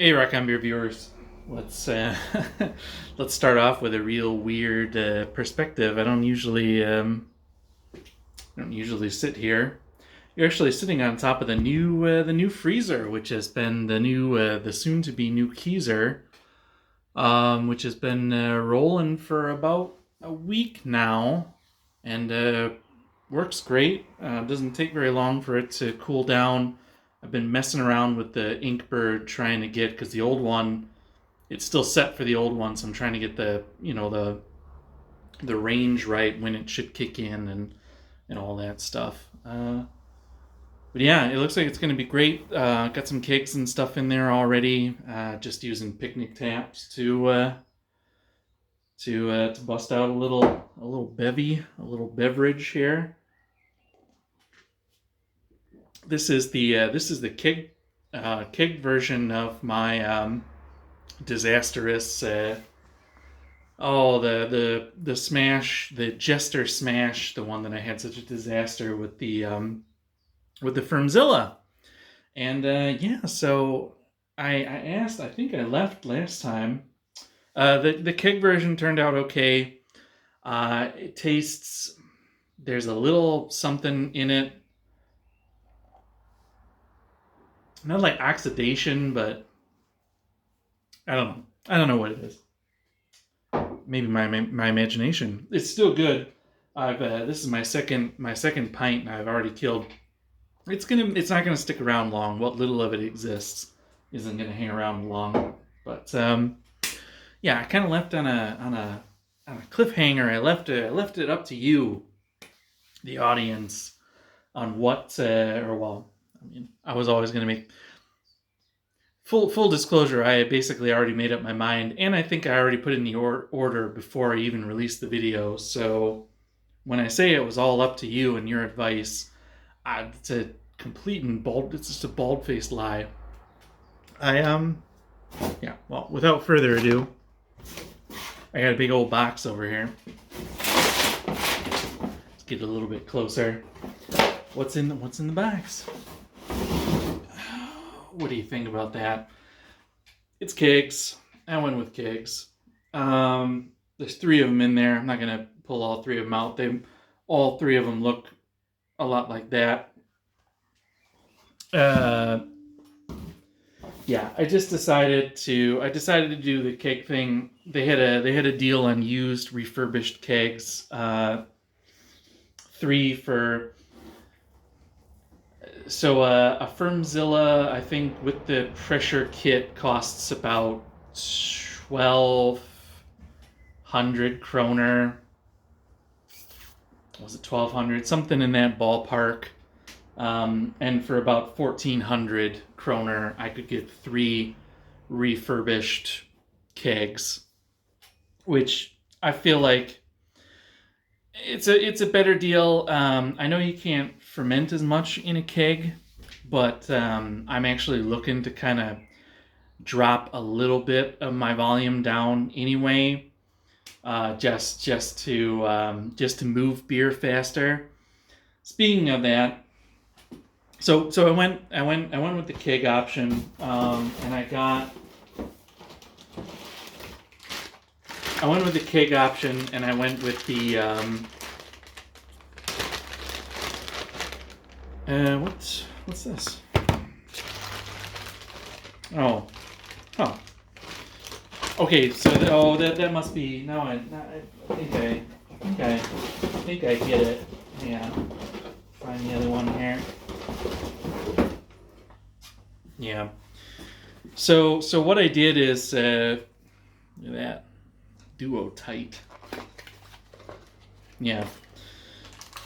Hey, Rockon Beer viewers. Let's let's start off with a real weird perspective. I don't usually sit here. You're actually sitting on top of the new freezer, which has been the soon to be new Keezer, which has been rolling for about a week now, and works great. Doesn't take very long for it to cool down. I've been messing around with the Inkbird trying to get, because the old one, it's still set for the old one, so I'm trying to get the range right when it should kick in and all that stuff. But yeah, it looks like it's going to be great. Got some kegs and stuff in there already. Just using picnic taps to bust out a little bevy, a little beverage here. This is the keg version of my disastrous the smash, the Jester smash, the one that I had such a disaster with the Firmzilla. And yeah, so I asked, I think I left last time. The keg version turned out okay. It tastes, there's a little something in it, not like oxidation, but I don't know. I don't know what it is. Maybe my imagination. It's still good. This is my second pint, and I've already killed. It's not gonna stick around long. What little of it exists isn't gonna hang around long. But yeah, I kind of left on a cliffhanger. I left it up to you, the audience, on what I was always gonna make. Full disclosure, I basically already made up my mind, and I think I already put in the order before I even released the video. So when I say it was all up to you and your advice, it's a complete and bald. It's just a bald-faced lie. Yeah. Well, without further ado, I got a big old box over here. Let's get a little bit closer. What's in the box? What do you think about that? It's kegs. I went with kegs. There's 3 of them in there. I'm not gonna pull all 3 of them out. All 3 of them look a lot like that. Yeah, I decided to do the keg thing. They had a deal on used refurbished kegs. 3 for. So a Firmzilla, I think, with the pressure kit costs about 1,200 kroner. Was it 1,200? Something in that ballpark. And for about 1,400 kroner, I could get 3 refurbished kegs, which I feel like it's a better deal. I know you can't ferment as much in a keg, but I'm actually looking to kind of drop a little bit of my volume down anyway, just to move beer faster. Speaking of that, so I went with the keg option, and I went with the keg option, and I went with the what's this? Oh, okay. So that must be. Now I think I get it. Yeah. Find the other one here. Yeah. So what I did is look at that duo tight. Yeah.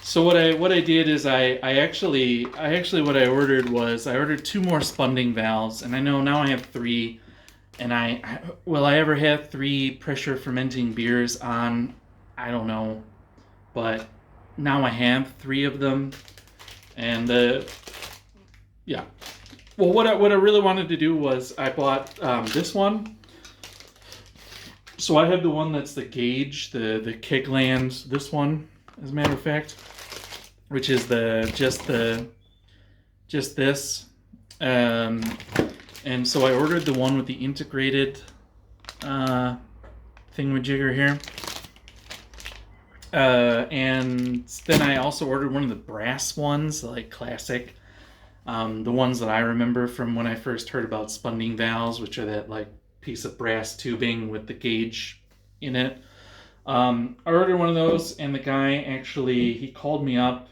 So what I did is I actually what I ordered was I ordered 2 more spunding valves, and I know now I have 3, and will I ever have 3 pressure fermenting beers on? I don't know, but now I have 3 of them, and yeah. Well, what I really wanted to do was I bought this one. So I have the one that's the Gauge, the Kegland, this one, as a matter of fact, which is just this. And so I ordered the one with the integrated thingamajigger here. And then I also ordered one of the brass ones, like classic. The ones that I remember from when I first heard about spunding valves, which are that like piece of brass tubing with the gauge in it. I ordered one of those, and the guy he called me up,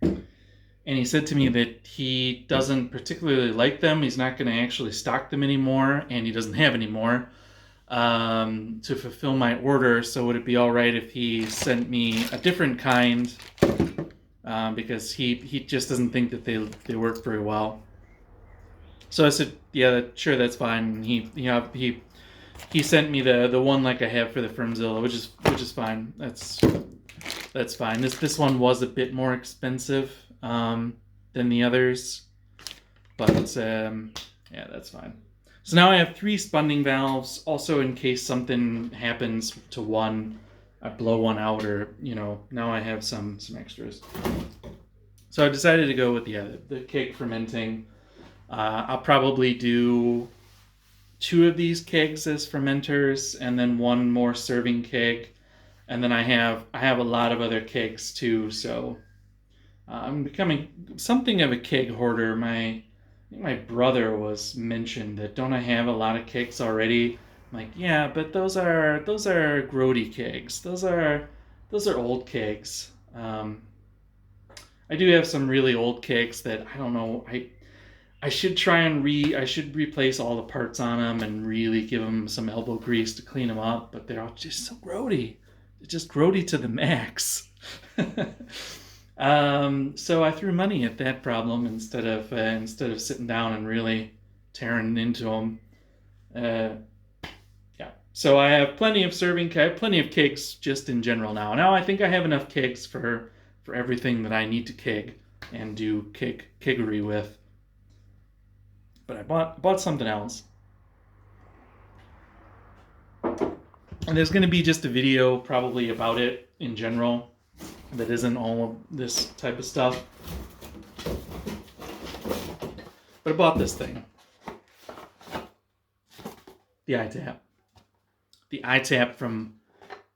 and he said to me that he doesn't particularly like them. He's not going to actually stock them anymore, and he doesn't have any more to fulfill my order. So would it be all right if he sent me a different kind? Because he just doesn't think that they work very well. So I said, yeah, sure, that's fine. He sent me the one like I have for the Firmzilla, which is fine. That's fine. This one was a bit more expensive than the others, but yeah, that's fine. So now I have 3 spunding valves, also in case something happens to one, I blow one out, or now I have some extras. So I decided to go with the keg fermenting. I'll probably do 2 of these kegs as fermenters, and then 1 more serving keg, and then I have a lot of other kegs too. So I'm becoming something of a keg hoarder. I think my brother was mentioned that, don't I have a lot of kegs already? I'm like, yeah, but those are grody kegs. Those are old kegs. I do have some really old kegs that I don't know. I should try and I should replace all the parts on them and really give them some elbow grease to clean them up. But they're all just so grody. They're just grody to the max. So I threw money at that problem instead of sitting down and really tearing into them. Yeah. So I have plenty of plenty of kegs just in general now. Now I think I have enough kegs for everything that I need to keg and do keggery with. But I bought something else. And there's going to be just a video probably about it in general that isn't all of this type of stuff. But I bought this thing. The iTap. The iTap from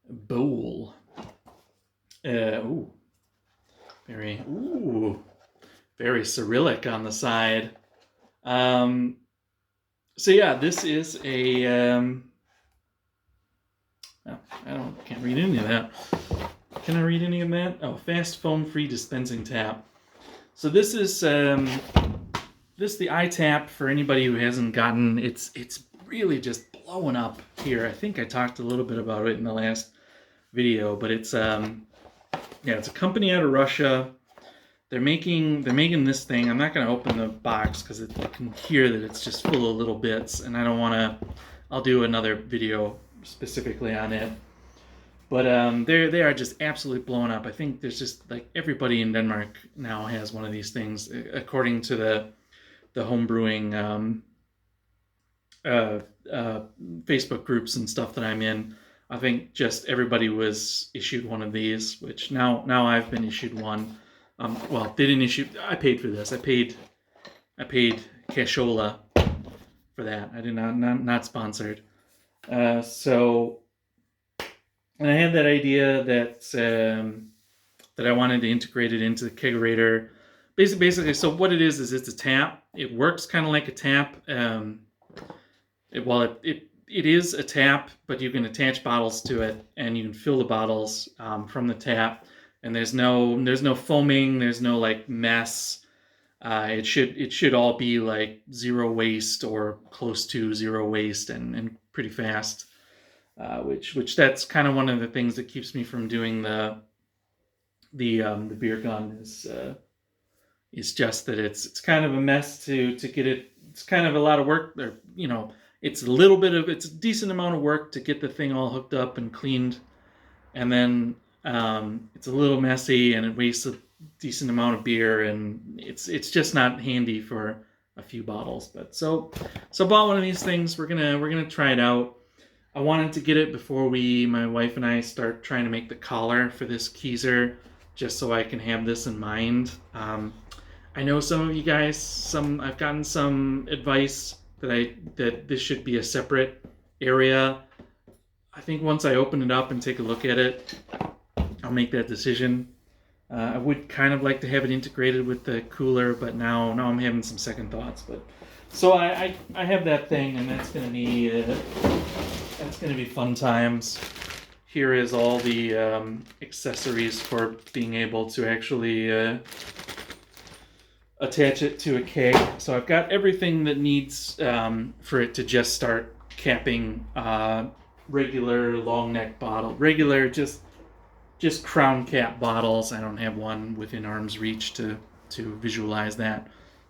Bowl. Very Cyrillic on the side. So yeah, this is a can't read any of that. Can I read any of that? Oh, fast foam-free dispensing tap. So this is the iTap for anybody who hasn't gotten. It's really just blowing up here. I think I talked a little bit about it in the last video, but it's it's a company out of Russia. They're making this thing. I'm not going to open the box because you can hear that it's just full of little bits, and I don't want to. I'll do another video specifically on it. But they are just absolutely blowing up. I think there's just like everybody in Denmark now has one of these things, according to the home brewing Facebook groups and stuff that I'm in. I think just everybody was issued one of these, which now I've been issued one. Well, they didn't issue. I paid for this. I paid cashola for that. I did not sponsored. So, and I had that idea that I wanted to integrate it into the kegerator. Basically, so what it is it's a tap. It works kind of like a tap. It is a tap, but you can attach bottles to it, and you can fill the bottles from the tap. And there's no foaming. There's no like mess. It should all be like zero waste or close to zero waste and pretty fast. Which that's kind of one of the things that keeps me from doing the beer gun is just that it's kind of a mess to get it. It's kind of a lot of work. Or it's a decent amount of work to get the thing all hooked up and cleaned, and then it's a little messy and it wastes a decent amount of beer, and it's just not handy for a few bottles. But so bought one of these things. We're gonna try it out. I wanted to get it before my wife and I start trying to make the collar for this Keezer, just so I can have this in mind. I know some of you guys, I've gotten some advice that this should be a separate area. I think once I open it up and take a look at it, I'll make that decision. I would kind of like to have it integrated with the cooler, but now I'm having some second thoughts. But so I have that thing, and that's gonna be fun times. Here is all the accessories for being able to actually attach it to a keg. So I've got everything that needs for it to just start capping regular long neck bottle, regular just crown cap bottles. I don't have one within arm's reach to visualize that,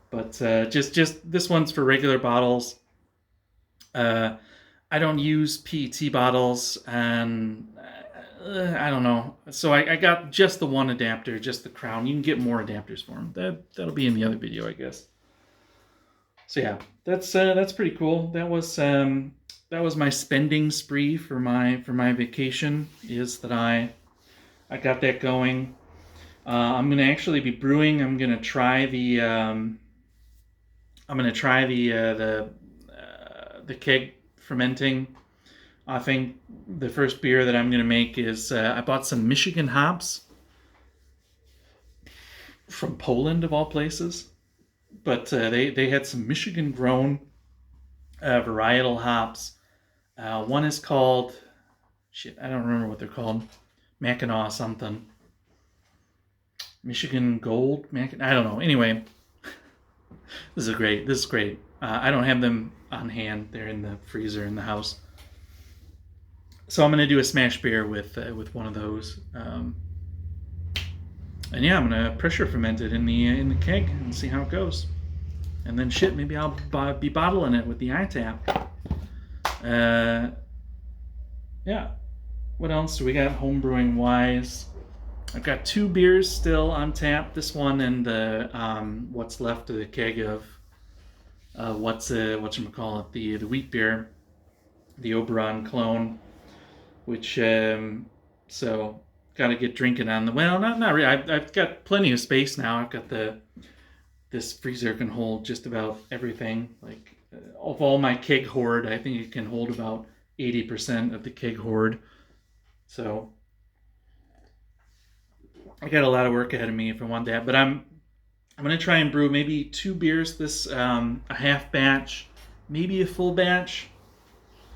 but just this one's for regular bottles. I don't use PET bottles, and I don't know. So I got just the one adapter, just the crown. You can get more adapters for them. That'll be in the other video, I guess. So yeah, that's pretty cool. That was my spending spree for my vacation. Is that I got that going. I'm gonna actually be brewing. I'm gonna try the keg fermenting. I think the first beer that I'm gonna make is I bought some Michigan hops from Poland of all places, but they had some Michigan grown varietal hops. One is called I don't remember what they're called. Mackinac something. Michigan Gold? I don't know. Anyway, this is great. I don't have them on hand. They're in the freezer in the house. So I'm going to do a smash beer with one of those. And yeah, I'm going to pressure ferment it in the keg and see how it goes. And then maybe I'll be bottling it with the iTap. Yeah. What else do we got homebrewing wise? I've got 2 beers still on tap. This one and the what's left of the keg of whatchamacallit, the wheat beer, the Oberon clone, which so got to get drinking on the not really. I've got plenty of space now. I've got this freezer can hold just about everything. Like of all my keg hoard, I think it can hold about 80% of the keg hoard. So I got a lot of work ahead of me if I want that, but I'm gonna try and brew maybe 2 beers this a half batch, maybe a full batch,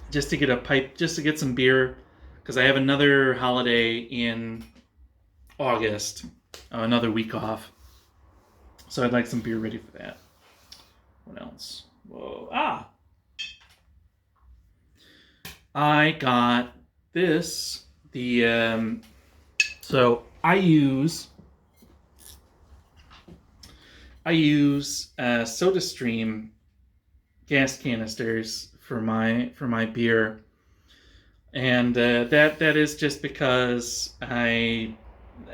just to get some beer, because I have another holiday in August, another week off, so I'd like some beer ready for that. What else? I got this. So I use SodaStream gas canisters for my beer, and that is just because I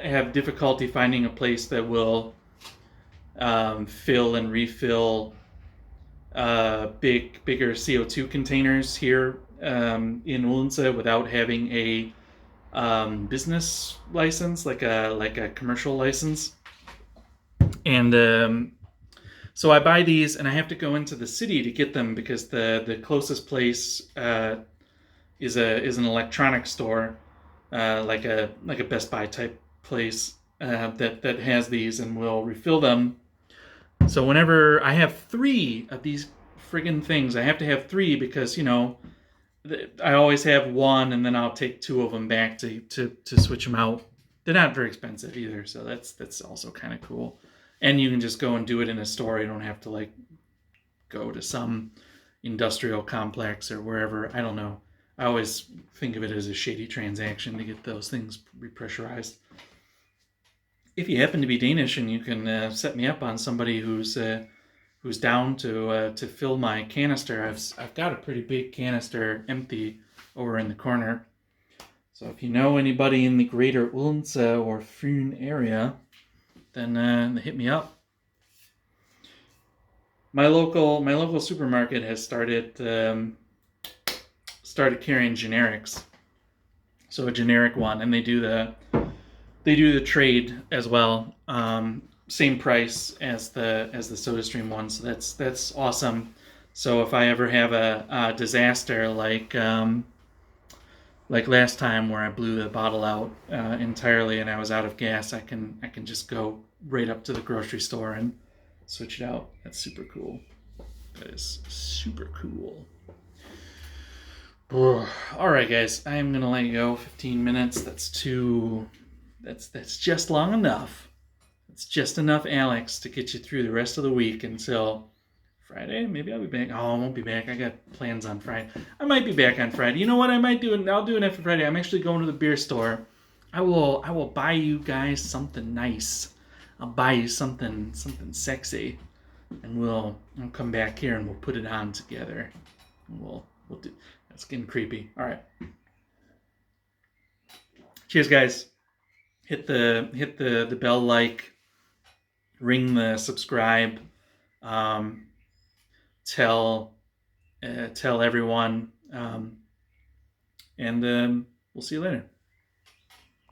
have difficulty finding a place that will fill and refill bigger CO2 containers here in Odense without having a business license, like a commercial license. And so I buy these, and I have to go into the city to get them because the closest place is an electronics store, like a Best Buy type place that has these and will refill them. So whenever I have 3 of these friggin' things, I have to have 3 because I always have one, and then I'll take 2 of them back to switch them out. They're not very expensive either, so that's also kind of cool. And you can just go and do it in a store. You don't have to go to some industrial complex or wherever. I don't know. I always think of it as a shady transaction to get those things repressurized. If you happen to be Danish and you can set me up on somebody who's down to fill my canister, I've got a pretty big canister empty over in the corner. So if you know anybody in the greater Odense or Fyn area, then hit me up. My local supermarket has started carrying generics. So a generic one, and they do the trade as well. same price as the SodaStream one, so that's awesome. So if I ever have a disaster like last time where I blew the bottle out entirely and I was out of gas, I can just go right up to the grocery store and switch it out. That's super cool. That is super cool. All right, guys, I'm gonna let you go. 15 minutes. That's too. That's just long enough. It's just enough, Alex, to get you through the rest of the week until Friday. Maybe I'll be back. Oh, I won't be back. I got plans on Friday. I might be back on Friday. You know what I might do? I'll do it after Friday. I'm actually going to the beer store. I will buy you guys something nice. I'll buy you something sexy, and we'll come back here and we'll put it on together. We'll do. That's getting creepy. All right. Cheers, guys. Hit the bell, ring the subscribe. Tell everyone, and we'll see you later.